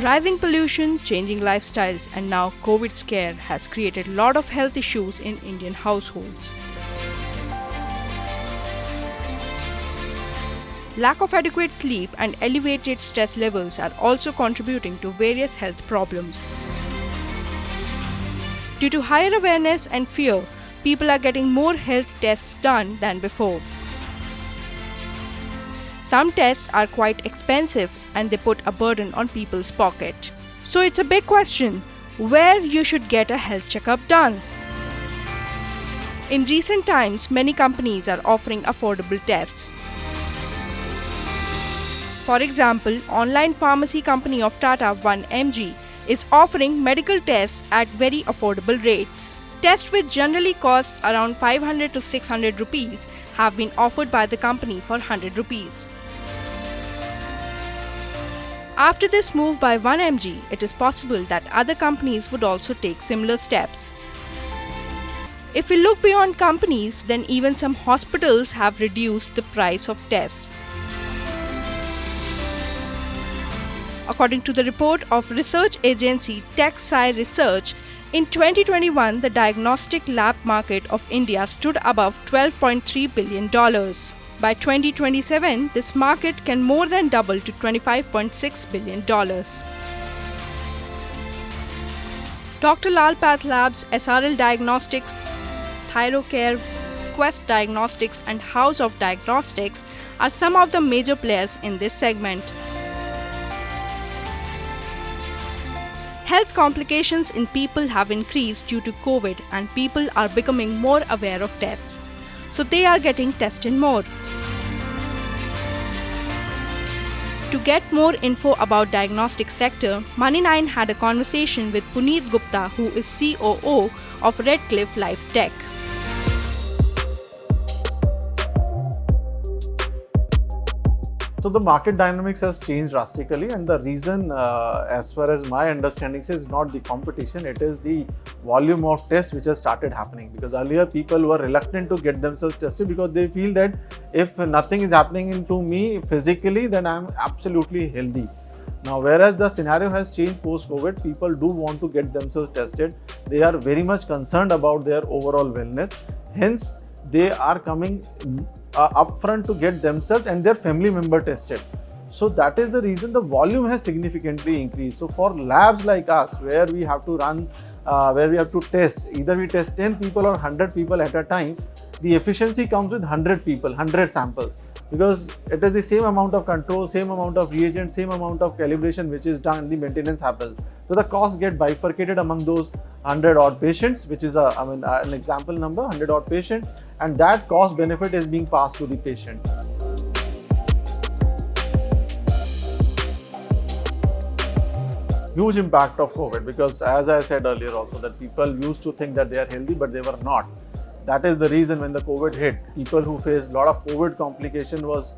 Rising pollution, changing lifestyles, and now COVID scare has created a lot of health issues in Indian households. Lack of adequate sleep and elevated stress levels are also contributing to various health problems. Due to higher awareness and fear, people are getting more health tests done than before. Some tests are quite expensive and they put a burden on people's pocket. So it's a big question, where you should get a health checkup done. In recent times, many companies are offering affordable tests. For example, online pharmacy company of Tata 1mg is offering medical tests at very affordable rates. Tests which generally cost around 500 to 600 rupees have been offered by the company for 100 rupees. After this move by 1mg, it is possible that other companies would also take similar steps. If we look beyond companies, then even some hospitals have reduced the price of tests. According to the report of research agency TechSci Research, in 2021, the diagnostic lab market of India stood above $12.3 billion. By 2027, this market can more than double to $25.6 billion. Dr. Lal Path Labs, SRL Diagnostics, ThyroCare, Quest Diagnostics and House of Diagnostics are some of the major players in this segment. Health complications in people have increased due to COVID and people are becoming more aware of tests. So they are getting tested more. To get more info about diagnostic sector, Money9 had a conversation with Puneet Gupta, who is COO of Redcliffe Life Tech. So the market dynamics has changed drastically, and the reason, as far as my understanding, is not the competition, it is the volume of tests which has started happening. Because earlier people were reluctant to get themselves tested because they feel that if nothing is happening to me physically, then I am absolutely healthy. Now, whereas the scenario has changed post-COVID, people do want to get themselves tested. They are very much concerned about their overall wellness. Hence, they are coming upfront to get themselves and their family member tested. So that is the reason the volume has significantly increased. So for labs like us, where we have to run, where we have to test, either we test 10 people or 100 people at a time, the efficiency comes with 100 people, 100 samples. Because it is the same amount of control, same amount of reagent, same amount of calibration which is done, the maintenance happens. So the costs get bifurcated among those 100 odd patients, which is an example number, 100 odd patients, and that cost benefit is being passed to the patient. Huge impact of COVID, because as I said earlier also, that people used to think that they are healthy but they were not. That is the reason when the COVID hit, people who faced a lot of COVID complication was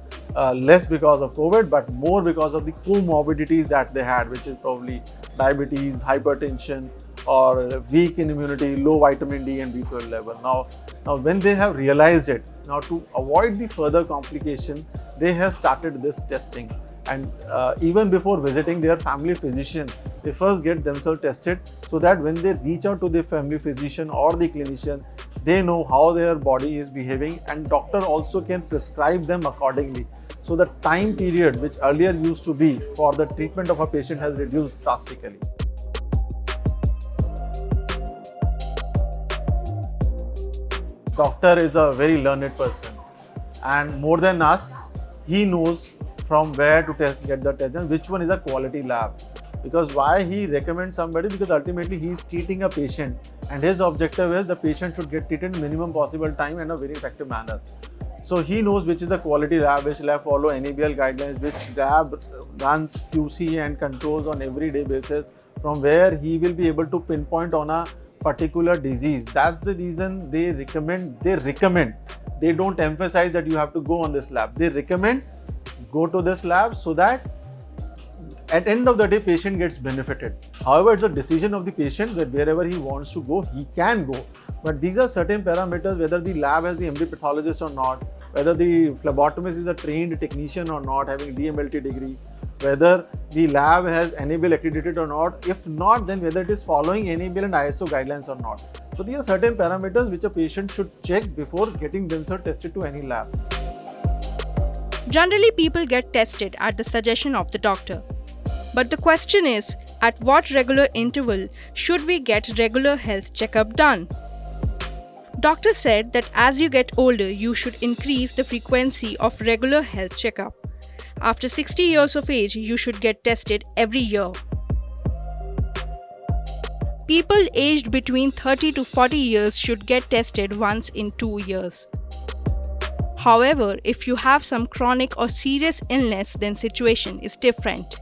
less because of COVID, but more because of the comorbidities that they had, which is probably diabetes, hypertension, or weak in immunity, low vitamin D and B12 level. Now when they have realized it, now to avoid the further complication, they have started this testing. And even before visiting their family physician, they first get themselves tested so that when they reach out to the family physician or the clinician, they know how their body is behaving, and doctor also can prescribe them accordingly. So the time period which earlier used to be for the treatment of a patient has reduced drastically. Doctor is a very learned person, and more than us, he knows from where to get the test and which one is a quality lab. Because why he recommends somebody? Because ultimately he is treating a patient, and his objective is the patient should get treated in minimum possible time and a very effective manner. So he knows which is the quality lab, which lab follow NABL guidelines, which lab runs QC and controls on everyday basis, from where he will be able to pinpoint on a particular disease. That's the reason they recommend. They don't emphasize that you have to go on this lab. They recommend go to this lab so that at end of the day, patient gets benefited. However, it's a decision of the patient that wherever he wants to go, he can go. But these are certain parameters, whether the lab has the MD pathologist or not, whether the phlebotomist is a trained technician or not, having DMLT degree, whether the lab has NABL accredited or not. If not, then whether it is following NABL and ISO guidelines or not. So these are certain parameters which a patient should check before getting themselves tested to any lab. Generally, people get tested at the suggestion of the doctor. But the question is, at what regular interval should we get regular health checkup done? Doctor said that as you get older, you should increase the frequency of regular health checkup. After 60 years of age, you should get tested every year. People aged between 30 to 40 years should get tested once in 2 years. However, if you have some chronic or serious illness, then situation is different.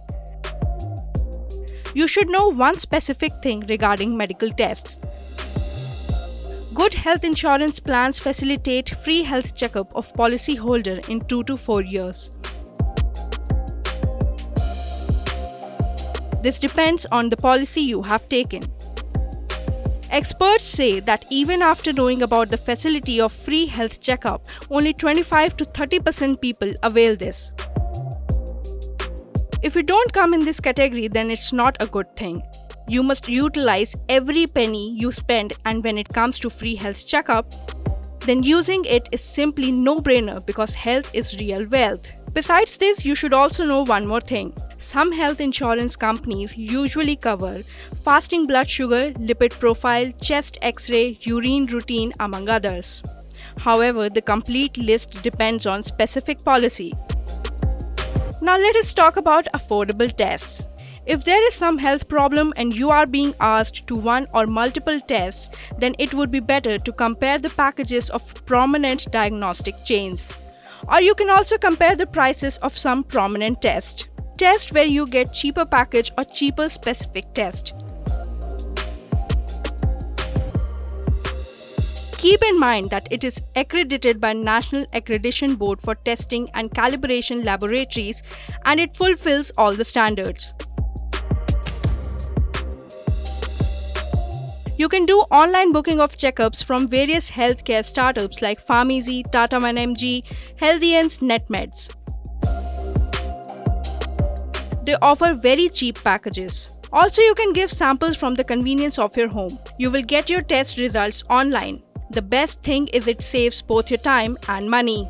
You should know one specific thing regarding medical tests. Good health insurance plans facilitate free health checkup of policyholder in 2 to 4 years. This depends on the policy you have taken. Experts say that even after knowing about the facility of free health checkup, only 25 to 30% people avail this. If you don't come in this category, then it's not a good thing. You must utilize every penny you spend, and when it comes to free health checkup, then using it is simply no-brainer because health is real wealth. Besides this, you should also know one more thing. Some health insurance companies usually cover fasting blood sugar, lipid profile, chest X-ray, urine routine, among others. However, the complete list depends on specific policy. Now let us talk about affordable tests. If there is some health problem and you are being asked to one or multiple tests, then it would be better to compare the packages of prominent diagnostic chains. Or you can also compare the prices of some prominent tests. Test where you get cheaper package or cheaper specific test. Keep in mind that it is accredited by National Accreditation Board for Testing and Calibration Laboratories, and it fulfills all the standards. You can do online booking of checkups from various healthcare startups like Pharmeasy, Tata 1mg, Healthians, NetMeds. They offer very cheap packages. Also, you can give samples from the convenience of your home. You will get your test results online. The best thing is it saves both your time and money.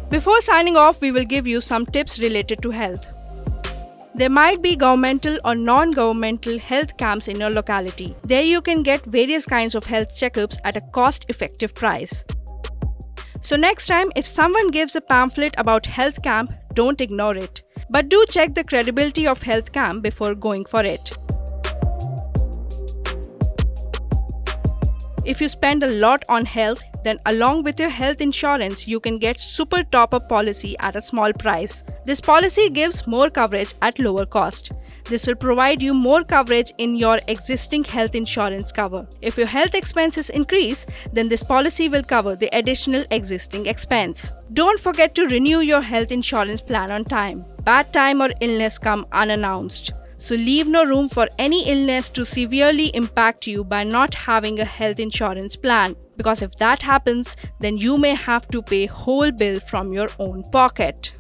Before signing off, we will give you some tips related to health. There might be governmental or non-governmental health camps in your locality. There you can get various kinds of health checkups at a cost-effective price. So next time, if someone gives a pamphlet about health camp, don't ignore it. But do check the credibility of health camp before going for it. If you spend a lot on health, then along with your health insurance, you can get super top-up policy at a small price. This policy gives more coverage at lower cost. This will provide you more coverage in your existing health insurance cover. If your health expenses increase, then this policy will cover the additional existing expense. Don't forget to renew your health insurance plan on time. Bad time or illness come unannounced. So leave no room for any illness to severely impact you by not having a health insurance plan. Because if that happens, then you may have to pay whole bill from your own pocket.